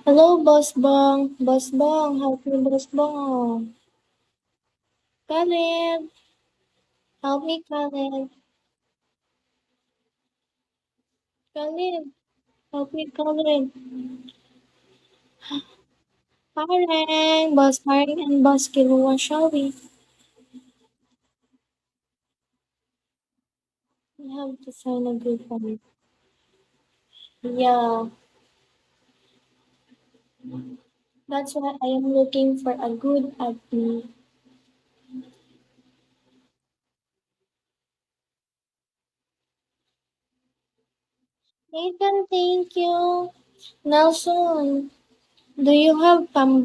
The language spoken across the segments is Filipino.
Hello, Boss Bong. Boss Bong, help me, Boss Bong. Oh. Khaled, help me, Khaled. Khaled, help me, Khaled. Karen, Boss Karen, and Boss Kilua, shall we? We have to find a good one. Yeah, that's why I am looking for a good admin. Nathan, thank you. Nelson, do you have ano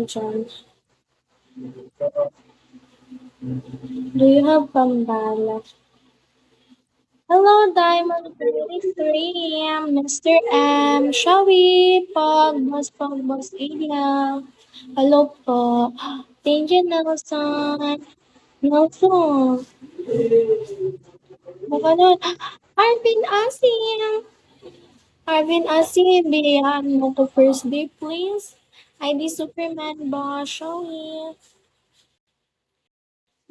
dyan? Do you have pambala? Hello, Diamond 33, Mr. M. Shall we? Boss Iliam. Hello po. Thank you, Nelson. Nelson, baka nun. Arvin Asim. Arvin Asim, bigyan mo ko first day, please. ID Superman ba? Shall we?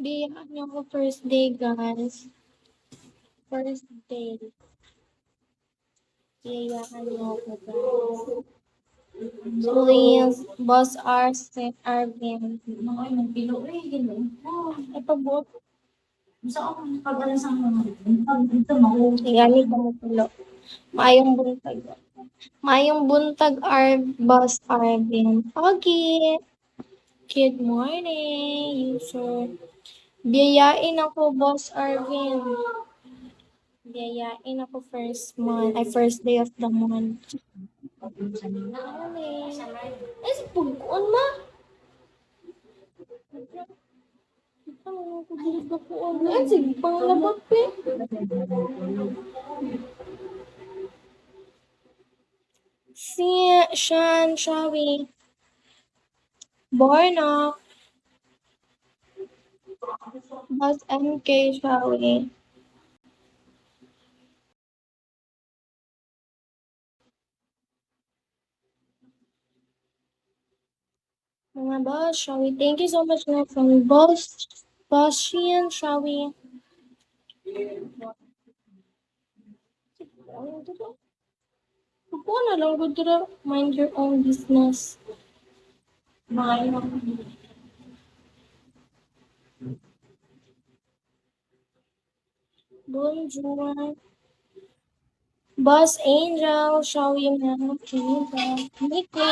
Bigyan niyo ko first day, guys. First day. Bigyan niyo ko, guys. Please, Boss Arsen Arvin. Ay, nagpilo eh, gano'n. Ito po, Gusto ako pag-alam sa mga ito mo. yani ko mo pulo. Mayong buntag. Mayong buntag Boss Arvin. Okay. Good morning, user. Biyayain ako, Boss Arvin. Biyayain ako first day of the month. Morning. Eh, sa pagkuan ma? Ano ko dili ba ko ano? Sige, pangalabak pe. Si Shan, Shawi, Borna, Bas MK, Shawi. Mga boss, Shawi. Thank you so much na from Boss Shian, Shawi. Ako na lang, good mind your own business. Bonjour. Boss Angel, Shawi, Ma'am, Kinita, Nico.